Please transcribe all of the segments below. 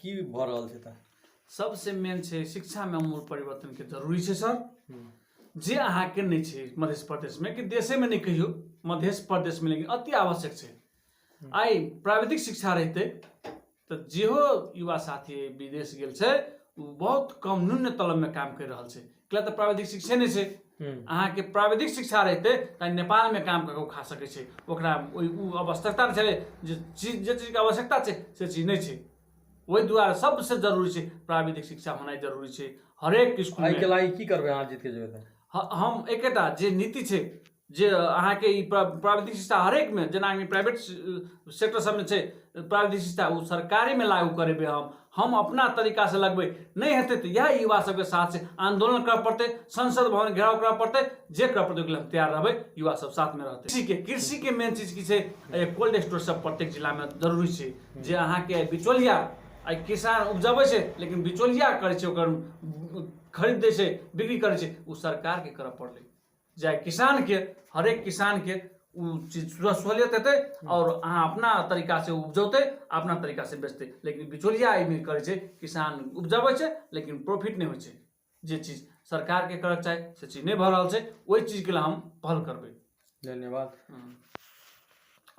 की भ रहल छै त सबसे मेन छै शिक्षा में मूल परिवर्तन के जरूरी छै सर। जे अहाँ के नहीं छै मध्य प्रदेश में कि देशे में नहीं कहियो मध्य प्रदेश में, लेकिन अति आवश्यक छै। आई प्राविधिक शिक्षा रहते तो जेहो युवा साथी विदेश गेल छै बहुत कम न्यून तलब में काम कर रहल छै, किया तो प्राविधिक शिक्षे नहीं छै। अहाँ के प्राविधिक शिक्षा रहते तो नेपाल में काम करके खा सके छै, ओकरा आवश्यकता छै जे चीज के आवश्यकता छै से चीज नहीं छै। वही दुआरे सबसे जरूरी छै प्राविधिक शिक्षा होना जरूरी छै हरेक स्कूल में। के लागि की करबे अहाँ जीत के जेबै हम एकेटा जे नीति छै जे अहाँ के प्राविधिक शिक्षा हरेक में, जेना प्राइवेट सेक्टर सब में छै प्राविधिक शिक्षा, वो सरकारी में लागू करेबे। हम अपना तरीका से लगबे, नहीं हेतै तो यह युवा सबके साथ से आंदोलन कर पड़ते, संसद भवन घेराव कर पड़ते, जे कर पड़ते हम तैयार रहबे, युवा सब साथ में रहते। कृषि के मेन चीज की छै, कोल्ड स्टोर सब प्रत्येक जिला में जरूरी छै, जे अहाँ के बिचौलिया आई किसान उपजाबे छै लेकिन बिचौलिया करे छै, ओकर खरीद दे छै, बिक्री करे छै, वो सरकार के करऽ पड़ले। जाए किसान के हरेक किसान के चीज सहूलियत हेतै और अहाँ अपना तरीका से उपजौते, अपना तरीका से बेचते। लेकिन बिचौलिया एहिमे करे छै, किसान उपजाबे छै लेकिन प्रॉफिट नहीं होइ छै। जे चीज सरकार के करऽ चाहे से चीज नहीं भ रहल छै, वही चीज के लिए हम पहल करबे। धन्यवाद।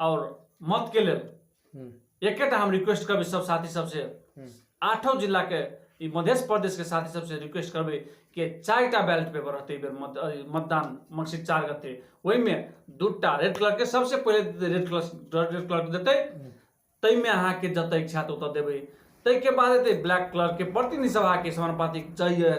और मत के लेल एकेटा हम रिक्वेस्ट करबे सब साथी सबसे, 8 जिला के मध्य प्रदेश के साथी सबसे रिक्वेस्ट करबे कि 4टा बैलेट पेपर रहते मतदान मकसिद 4 गते, वही में 2टा रेड कलर के, सबसे पहले रेड कलर देते, तई में अहाँ के जत इच्छा तो उतर देवे। तई के बाद हेतै ब्लैक कलर के प्रतिनिधि सभा के समानुपातिक चाहिए,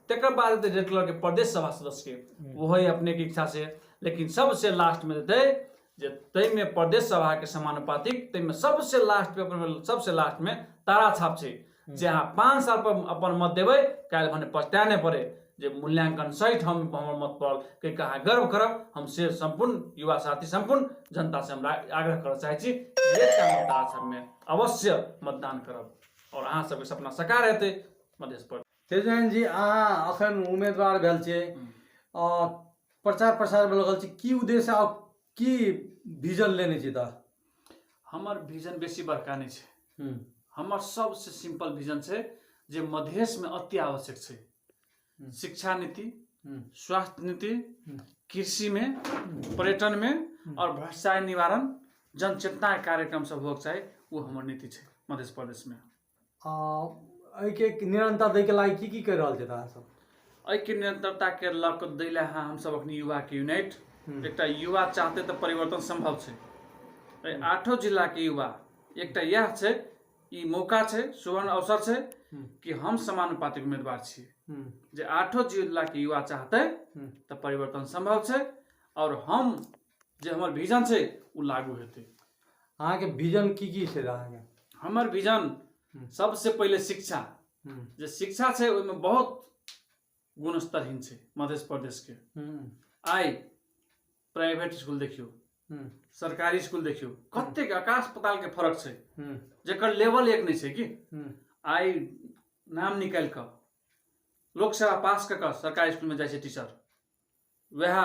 तकर बाद हेतै रेड कलर के प्रदेश सभा सदस्य के, वही अपने के इच्छा से। लेकिन सबसे लास्ट में देते जे तई में प्रदेश सभा के समानुपातिक, तई में सबसे लास्ट पेपर में सबसे लास्ट में तारा छाप छै, जे अहाँ 5 साल पर अपन मत देवे, काल्हि भने पछताए नहीं पड़े जे मूल्यांकन सहित हम हमर मत पड़ल, कि अहाँ गर्व करब। हम से संपूर्ण युवा साथी संपूर्ण जनता से हमरा आग्रह करऽ चाहै छी मतदान सब में अवश्य मतदान करब और अहाँ सबके सपना साकार हेतै मध्य प्रदेश। तेजन जी अहाँ अखन उम्मीदवार भेल छियै, प्रचार प्रसार में लगल छी, की उद्देश्य आ की विजन लेने छी त? हमर विजन बेसी बड़का नहीं छै, हमर सबसे सिंपल विजन छै जे मधेश में अति आवश्यक छै। शिक्षा नीति, स्वास्थ्य नीति, कृषि में, पर्यटन में और भ्रष्टाचार निवारण, जनचेतना कार्यक्रम सब होक चाही, वो हमर नीति छै मध्य प्रदेश में। के निरंतर दै के लागि की कर रहल छै अहाँ सब? के निरंतरता के लक दै ले हम सब अखनी युवा के यूनाइट, एकटा युवा चाहते तो परिवर्तन संभव छै। 8 जिला के युवा एकटा यह छै, ई मौका छै, सुवर्ण अवसर छै कि हम समानुपातिक उम्मीदवार छियै, जे 8 जिला के युवा चाहते तो परिवर्तन संभव छै और हम जे हमर विजन छै वो लागू हेतै। अहाँ के विजन की छै अहाँ के? हमर विजन सबसे पहले शिक्षा, जे शिक्षा छै ओइ में बहुत गुणस्तरहीन छै मध्य प्रदेश के। आई प्राइवेट स्कूल देखियो, सरकारी स्कूल देखियो, कतेक आकाश पाताल के फर्क छै, जेकर लेवल एक नहीं छै कि। आई नाम निकाल कर लोकसेवा पास कर सरकारी स्कूल में जाए छै टीचर, वह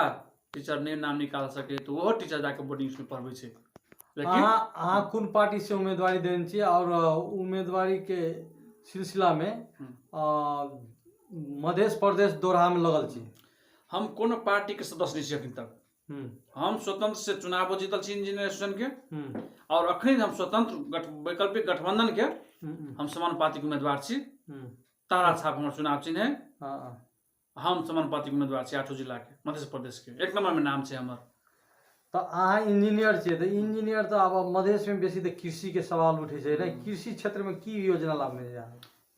टीचर ने नाम निकाल सके तो वो टीचर जाके बोर्डिंग स्कूल पढ़बे छै। लेकिन अहाँ कौन पार्टी से उम्मीदवारी देने छी और उम्मीदवारी के सिलसिला में मध्य प्रदेश दोराहा में लगल छी? हम कोनो पार्टी के सदस्य नहीं छी अखन तक। हम स्वतंत्र से चुनाव जीतल छी इंजीनियर एसोसिएशन के, और अखन हम स्वतंत्र वैकल्पिक गठबंधन के हम समानुपातिक उम्मीदवार छी। तारा छाप हमर चुनाव चिन्ह है, हम समानुपातिक उम्मीदवार छी 8 जिला के मध्य प्रदेश के, 1 नंबर में नाम छै हमर। तो अहाँ इंजीनियर छियै, तो इंजीनियर तो अब मधेश में बेसी तो कृषि के सवाल उठे छै, कृषि क्षेत्र में की योजना लाभने जा?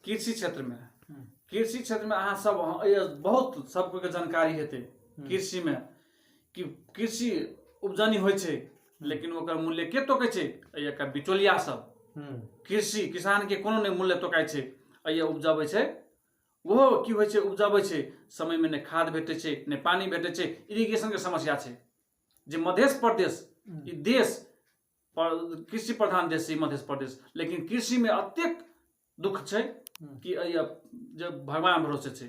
कृषि क्षेत्र में अहाँ सब बहुत सबको के जानकारी हेतै कृषि में, कि कृषि उपजनी होइ छै लेकिन ओकर मूल्य के तोकै छै? एकर बिचौलिया सब। कृषि किसान के कोनो नहीं मूल्य तोकाय छै, उपजाबै छै, वो की होइ छै उपजाबै छै, समय में नहीं खाद भेटै छै, नहीं पानी भेटै छै, इरिगेशन के समस्या छै। जे मध्य प्रदेश ई देश कृषि प्रधान देश छै मध्य प्रदेश, लेकिन कृषि में अत्यंत दुख छै कि जब भगवान भरोसे छै,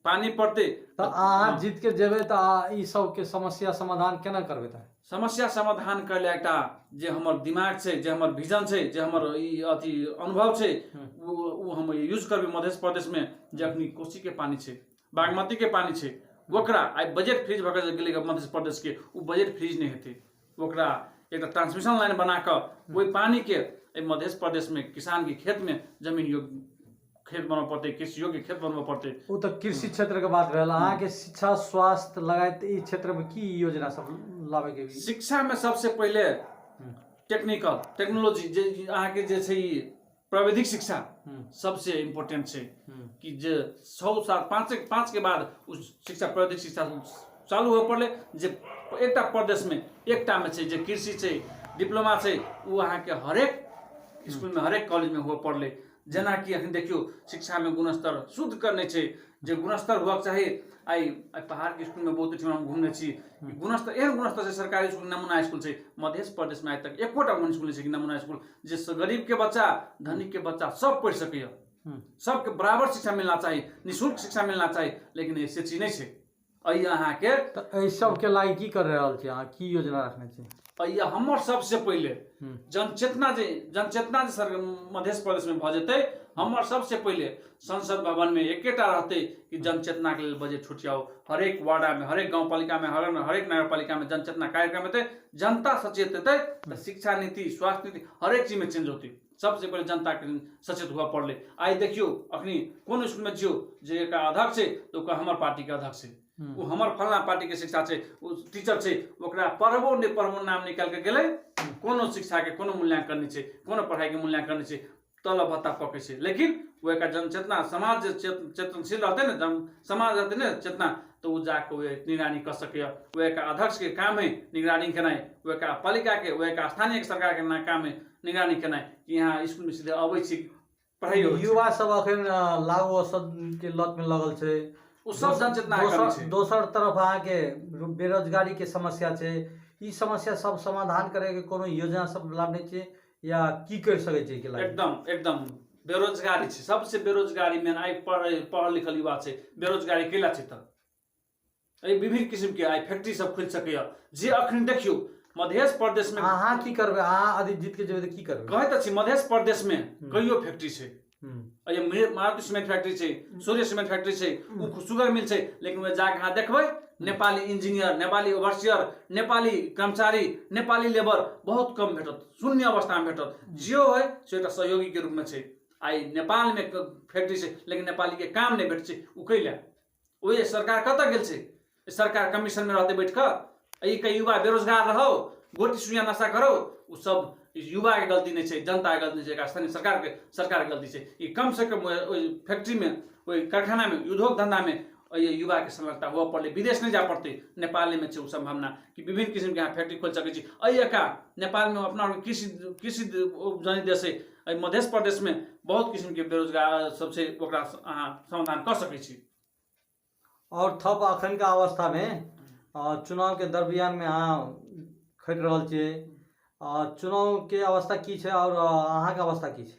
पानी पड़ते तो अहाँ जीत के जेबे तो ई सब के समस्या समाधान केना करबे त समस्या समाधान करले एकटा जे हमर दिमाग छै, जे हमर विजन छै, जे हमर ई अथी अनुभव छै, वो हम यूज करबे मध्य प्रदेश में। जे अखनी कोसी के पानी छै, बागमती के पानी छै, ओकरा आई बजट फ्रीज भऽ गेलै मध्य प्रदेश के, वो बजट फ्रीज नहीं हेतै। ओकरा एक ट्रांसमिशन लाइन बना कर वही पानी के मध्य प्रदेश में किसान के खेत में जमीन योग्य खेत बनबऽ पड़ते, कृषि योग्य खेत बनबऽ पड़ते। वो तो कृषि क्षेत्र के बात रहल। अहाँ के शिक्षा स्वास्थ्य लगायत ई क्षेत्र में की योजना सब लावे के? शिक्षा में सबसे पहले टेक्निकल टेक्नोलॉजी जे अहाँ के जे छै प्राविधिक शिक्षा सबसे इम्पोर्टेंट छै। कि जे 100 साल 5 के बाद उस शिक्षा प्राविधिक शिक्षा चालू हो पड़ले। जे एकटा प्रदेश में एकटा में छै जे कृषि छै, डिप्लोमा छै, वो अहाँ के हरेक स्कूल में हरेक कॉलेज में हो पड़ले। जेना कि अखन देखियो शिक्षा में गुणस्तर शुद्ध करने छै, जे गुणस्तर हुआ चाही। आई पहाड़ के स्कूल में बहुत हम घूमने छी, गुणस्तर एहन गुणस्तर छै। सरकारी स्कूल नमूना स्कूल छै मध्य प्रदेश में, आज तक एकोटा स्कूल छै कि नमूना स्कूल जे गरीब के बच्चा धनिक के बच्चा सब पढ़ सके। सबके बराबर शिक्षा मिलना चाहिए, निःशुल्क शिक्षा मिलना चाहिए, लेकिन ऐसे चीज नहीं छै। अहाँ के तो सब के लागी की कर रहल छी अहाँ? की योजना रखने छी? हमर सबसे पहले जनचेतना जे मध्य प्रदेश में भ जेतै, हमर सबसे पहले संसद भवन में एकेटा रहते कि जनचेतना के लिए बजट छुटियाओ। हरेक वार्डा में, हरेक गाँव पालिका में, हरेक नगर पालिका में जनचेतना कार्यक्रम हेतै। जनता सचेत हेतै तो शिक्षा नीति, स्वास्थ्य नीति हरेक चीज में चेंज होती। सबसे पहले जनता के सचेत हुआ पड़ले। आई देखियो अखनी कौन स्कूल में जियो जे एक अध्यक्ष है तो हमर पार्टी के अध्यक्ष है, वो हमर फलना पार्टी के शिक्षा छै, वो टीचर छै, ओकरा पढ़बो नहीं पढ़बो नाम निकाल के गेले। कोनो शिक्षा के कोनो मूल्यांकन नहीं छै, कोनो पढ़ाई के मूल्यांकन नहीं छै, तलब भत्ता पके छै। लेकिन वो एक जनचेतना समाज चेतनशील रहते ना, समाज रहते ना चेतना, तो वो जाके वो निगरानी कर सके। वो एक अध्यक्ष के काम है निगरानी केनाई, वो एक पालिका के, वो एक स्थानीय सरकार के काम है निगरानी केनाई कि यहाँ स्कूल में सीधे अबै छी पढ़ाई हो। युवा सब अखन लागू औषध के लत में लगल छै, उ सब जनचेतना करे छै। दोसर तरफ अहाँ के बेरोजगारी के समस्या छै, ई समस्या सब समाधान करे के कोनो योजना सब लाबने छै या की कर सके छै के लागी? एकदम बेरोजगारी छै, सबसे बेरोजगारी में आई पढ़ल लिखल युवा छै। बेरोजगारी केला छै त विभिन्न किस्म के आई फैक्ट्री सब खुल सके। जे अखन देखियो मध्य प्रदेश में अहाँ की करबे? अहाँ यदि जीत के जेबे त की करबे? कहै त छी मध्य प्रदेश में कईयो फैक्ट्री छै। मारुति सीमेंट फैक्ट्री छै, सूर्य सीमेंट फैक्ट्री छै, शुगर मिल छै, लेकिन वे जाके अहाँ देखबै नेपाली इंजीनियर, नेपाली ओवरसियर, नेपाली कर्मचारी, नेपाली लेबर बहुत कम भेटत, शून्य अवस्था में भेटत। जियो है से एक सहयोगी के रूप में छै। आई नेपाल में फैक्ट्री छै लेकिन नेपाली के काम नहीं भेट छै, उ कैला ओए सरकार कत गेल छै? सरकार कमीशन में रहते बैठ कर युवा बेरोजगार रहो, गोटी सुइया नशा करो, वो सब युवा के गलती नहीं है, जनता के गलती नहीं है, स्थानीय सरकार के गलती है। ये कम से कम फैक्ट्री में, वही कारखाना में, उद्योग धंधा में युवा के संलग्नता हुआ पड़े, विदेश नहीं जा पड़ते। नेपाल में वो संभावना कि विभिन्न किस्म के यहाँ फैक्ट्री खोल सके। का नेपाल में अपना कृषि जनित देश है, मध्य प्रदेश में बहुत किस्म के बेरोजगार सबसे समाधान कर सके। और थप अखन का अवस्था में चुनाव के दरमियान में अहाँ खट रहल छियै, चुनाव के अवस्था की छै और अहाँ के अवस्था की छै?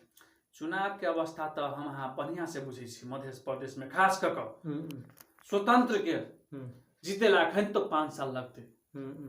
चुनाव के अवस्था तो हम अहाँ बढ़िया से बुझे छी। मध्य प्रदेश में खास कर स्वतंत्र के जीते ला अखन तो 5 साल लगते।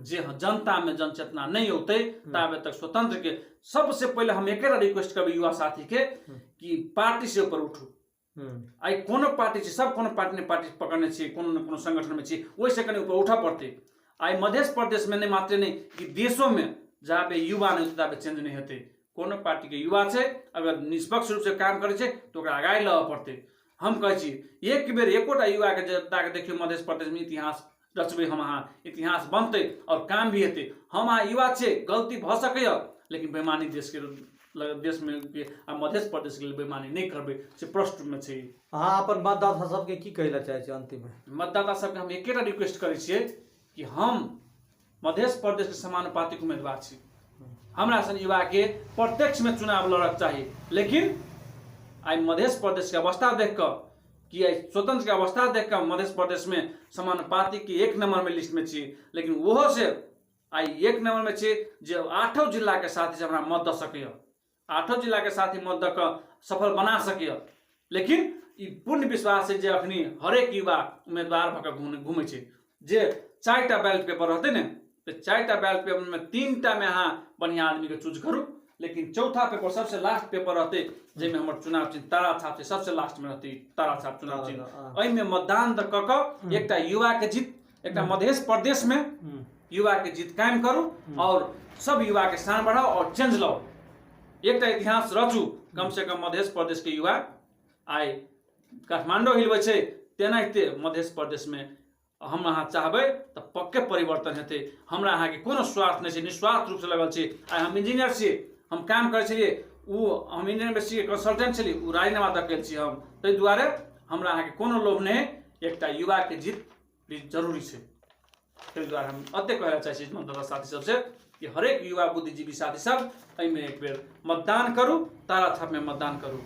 जे जनता में जनचेतना नहीं होते ताबे तक स्वतंत्र के। सबसे पहले हम एक रिक्वेस्ट करबे युवा साथी के कि पार्टी से ऊपर उठू। आई कोनो पार्टी छै, सब कोनो पार्टी ने पार्टी पकड़ने छी, कोनो न कोनो संगठन में छी, वही से कने ऊपर उठा पड़ते। आई मध्य प्रदेश में नहीं मात्र नहीं कि देशों में जहाँ पे युवा नहीं होते ताबे चेंज नहीं होते। कोनो पार्टी के युवा छै अगर निष्पक्ष रूप से काम करे छै तो आगाई लऽ पड़ते। हम कहे छी एक बेर एकोटा युवा के जनता के देखियो मध्य प्रदेश में इतिहास रचबे, हम अहाँ इतिहास बनते और काम भी हेते। हम अहाँ युवा छै, गलती भ सके लेकिन बेईमानी देश में मध्य प्रदेश के लिए बेईमानी नहीं करबे से प्रश्न में छै। अहाँ अपन मतदाता सबके की कहला चाहे छी अंतिम में? मतदाता सबके हम एकेटा रिक्वेस्ट करे छियै कि हम मध्य प्रदेश के समानुपातिक उम्मीदवार छी। हमरा सन युवा के प्रत्यक्ष में चुनाव लड़क चाहिए, लेकिन आई मध्य प्रदेश के अवस्था देख कर कि स्वतंत्र के अवस्था देख कर मध्य प्रदेश में समानुपातिक की 1 नंबर में लिस्ट में छी, लेकिन वो से आई 1 नंबर में छी जो 8 जिला के साथी से हमरा मत द सके, 8 जिला के साथी मत द सफल बना सके। लेकिन ई पूर्ण विश्वास है जे अखनी हरेक युवा उम्मीदवार भऽ घूमे छै जे 4टा बैलेट पेपर रहते ने तो 4टा बैलेट पेपर में 3टा में अहाँ बढ़िया आदमी के चूज करू, लेकिन चौथा पेपर सबसे लास्ट पेपर रहते जेमे हमर चुनाव चिन्ह तारा छाप छै, सबसे लास्ट में रहते तारा छाप चुनाव चिन्ह। एहि में मतदान द क एकटा युवा के जीत, एकटा मध्य प्रदेश में युवा के जीत कायम करू और सब युवा के शान बढ़ाओ और चेंज लाओ। एकटा इतिहास रचू, कम से कम मध्य प्रदेश के युवा आइ काठमांडू हिलबै छै, तेनाहिते मध्य प्रदेश में हम अहाँ चाहबै तो पक्के परिवर्तन हेतै। हमरा अहाँ के कोनो स्वार्थ नहीं छै, निस्वार्थ रूप से लगल छै। आइ हम इंजीनियर छियै, हम काम करै छलियै, हम इंडियन यूनिवर्सिटी के कंसल्टेंट छलियै, राजीनामा दऽ गेल छी हम। ताहि दुआरे हमरा अहाँ के कोनो लोभ नहीं, एकटा युवा के जीत भी जरूरी छै। ताहि दुआरे हम अते कहला चाहै छी मतदाता साथी सब से कि हरेक युवा बुद्धिजीवी साथी सब एहिमे एक बेर मतदान करू, तारा छाप में मतदान करू,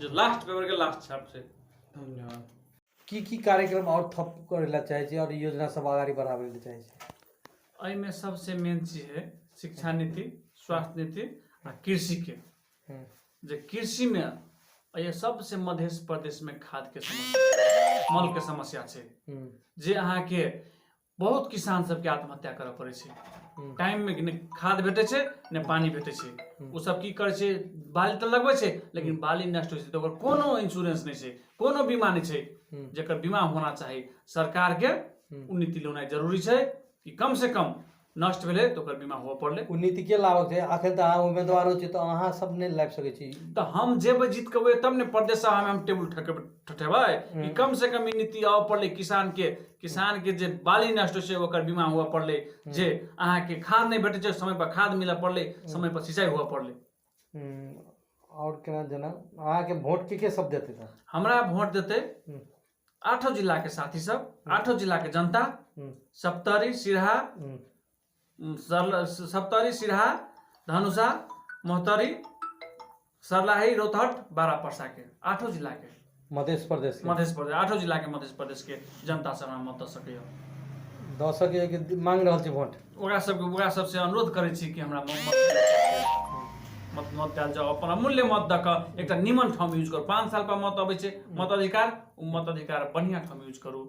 जो लास्ट पेपर के लास्ट छाप से। धन्यवाद। की कार्यक्रम और थप करेला चाहे छी और योजना सब आगाड़ी बढ़ावे ले चाहे छी? एहिमे सबसे मेन चीज है शिक्षा नीति, स्वास्थ्य नीति आ कृषि के। जे कृषि में ये सबसे मध्य प्रदेश में खाद के समस्या, मल के समस्या छै, जे अहाँ के बहुत किसान सबके आत्महत्या करऽ पड़े छै। टाइम में ने खाद भेटे छै ने पानी भेटे छै, उ सब की करे छै, बाली तो लगबै छै लेकिन बाली नष्ट होइ छै, तो ओकर कोनो इंश्योरेंस नहीं छै, कोनो बीमा नहीं छै जेकर बीमा होना चाहिए। सरकार के उ नीति लेना जरूरी छै कि कम से कम नष्ट भेले तो ओकर बीमा हुआ पड़ले। उ नीति के लाभक छै? आखिर तो अहाँ उम्मीदवार हो छी तो अहाँ सब नहीं लाभ सकै छी। तो हम जेबै जीत के तब ने प्रदेश सभा में हम टेबुल ठठेबै कि कम से कम ई नीति आव पड़ले। किसान के जे बाली नष्ट होइ छै ओकर बीमा हुआ पड़ले, जे अहाँ के खाद नहीं भेटे छै समय पर खाद मिला पड़ले, समय पर सिंचाई हुआ पड़ले। और केना जना अहाँ के वोट के सब देते था? हमरा वोट देते 8 जिला के साथी सब, 8 जिला के जनता, सप्तरी, सिरहा, धनुषा, मोहतरी, सरलाही, रोहतट, बारापर्सा के 8 जिला के मध्य प्रदेश 8 जिला के मध्य प्रदेश के जनता सब हमरा मत दऽ सकैए। दऽ सकै के मांग रहल छी वोट। ओकरा सबसे अनुरोध करै छी कि हमरा मत डाल जाओ, अपन अमूल्य मत दऽ कऽ एकटा निमन ठाम यूज करू। 5 साल पर मत अबै छै मताधिकार, उ मताधिकार बढ़िया ठाम यूज करू।